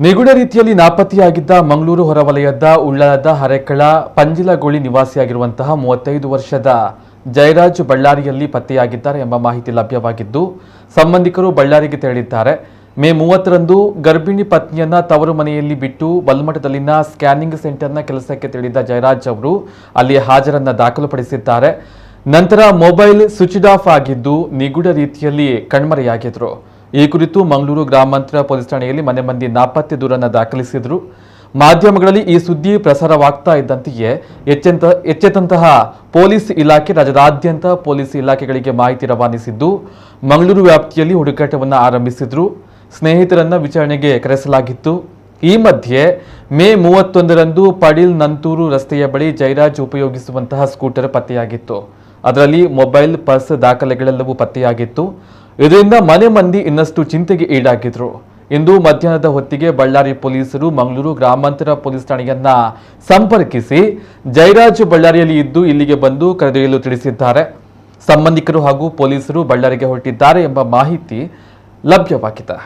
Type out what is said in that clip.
ನಿಗೂಢ ರೀತಿಯಲ್ಲಿ ನಾಪತ್ತೆಯಾಗಿದ್ದ ಮಂಗಳೂರು ಹೊರವಲಯದ ಉಳ್ಳಾಲದ ಹರೆಕಳ ಪಂಜಿಲಗೋಳಿ ನಿವಾಸಿಯಾಗಿರುವಂತಹ 35 ವರ್ಷದ ಜಯರಾಜ್ ಬಳ್ಳಾರಿಯಲ್ಲಿ ಪತ್ತೆಯಾಗಿದ್ದಾರೆ ಎಂಬ ಮಾಹಿತಿ ಲಭ್ಯವಾಗಿದ್ದು ಸಂಬಂಧಿಕರು ಬಳ್ಳಾರಿಗೆ ತೆರಳಿದ್ದಾರೆ. ಮೇ 30ರಂದು ಗರ್ಭಿಣಿ ಪತ್ನಿಯನ್ನ ತವರು ಮನೆಯಲ್ಲಿ ಬಿಟ್ಟು ಬಲ್ಮಠದಲ್ಲಿನ ಸ್ಕ್ಯಾನಿಂಗ್ ಸೆಂಟರ್ನ ಕೆಲಸಕ್ಕೆ ತೆರಳಿದ ಜಯರಾಜ್ ಅವರು ಅಲ್ಲಿ ಹಾಜರನ್ನ ದಾಖಲುಪಡಿಸಿದ್ದಾರೆ. ನಂತರ ಮೊಬೈಲ್ ಸ್ವಿಚ್ ಆಫ್ ಆಗಿದ್ದು ನಿಗೂಢ ರೀತಿಯಲ್ಲಿ ಕಣ್ಮರೆಯಾಗಿದ್ರು. ಈ ಕುರಿತು ಮಂಗಳೂರು ಗ್ರಾಮಾಂತರ ಪೊಲೀಸ್ ಠಾಣೆಯಲ್ಲಿ ಮನೆ ಮಂದಿ ನಾಪತ್ತೆ ದೂರನ್ನು ದಾಖಲಿಸಿದ್ರು. ಮಾಧ್ಯಮಗಳಲ್ಲಿ ಈ ಸುದ್ದಿ ಪ್ರಸಾರವಾಗ್ತಾ ಇದ್ದಂತೆಯೇ ಎಚ್ಚೆತ್ತಂತಹ ಪೊಲೀಸ್ ಇಲಾಖೆ ರಾಜ್ಯದಾದ್ಯಂತ ಪೊಲೀಸ್ ಇಲಾಖೆಗಳಿಗೆ ಮಾಹಿತಿ ರವಾನಿಸಿದ್ದು ಮಂಗಳೂರು ವ್ಯಾಪ್ತಿಯಲ್ಲಿ ಹುಡುಕಾಟವನ್ನು ಆರಂಭಿಸಿದ್ರು. ಸ್ನೇಹಿತರನ್ನ ವಿಚಾರಣೆಗೆ ಕರೆಸಲಾಗಿತ್ತು. ಈ ಮಧ್ಯೆ ಮೇ 31ರಂದು ಪಡಿಲ್ ನಂತೂರು ರಸ್ತೆಯ ಬಳಿ ಜಯರಾಜ್ ಉಪಯೋಗಿಸುವಂತಹ ಸ್ಕೂಟರ್ ಪತ್ತೆಯಾಗಿತ್ತು. ಅದರಲ್ಲಿ ಮೊಬೈಲ್, ಪರ್ಸ್, ದಾಖಲೆಗಳೆಲ್ಲವೂ ಪತ್ತೆಯಾಗಿತ್ತು. ಇದರಿಂದ ಮನೆ ಮಂದಿ ಇನ್ನಷ್ಟು ಚಿಂತೆಗೆ ಈಡಾಗಿದ್ರು. ಇಂದು ಮಧ್ಯಾಹ್ನದ ಹೊತ್ತಿಗೆ ಬಳ್ಳಾರಿ ಪೊಲೀಸರು ಮಂಗಳೂರು ಗ್ರಾಮಾಂತರ ಪೊಲೀಸ್ ಠಾಣೆಯನ್ನ ಸಂಪರ್ಕಿಸಿ ಜಯರಾಜ್ ಬಳ್ಳಾರಿಯಲ್ಲಿ ಇದ್ದು ಇಲ್ಲಿಗೆ ಬಂದು ಕರೆದೊಯ್ಯಲು ತಿಳಿಸಿದ್ದಾರೆ. ಸಂಬಂಧಿಕರು ಹಾಗೂ ಪೊಲೀಸರು ಬಳ್ಳಾರಿಗೆ ಹೊರಟಿದ್ದಾರೆ ಎಂಬ ಮಾಹಿತಿ ಲಭ್ಯವಾಗಿದೆ.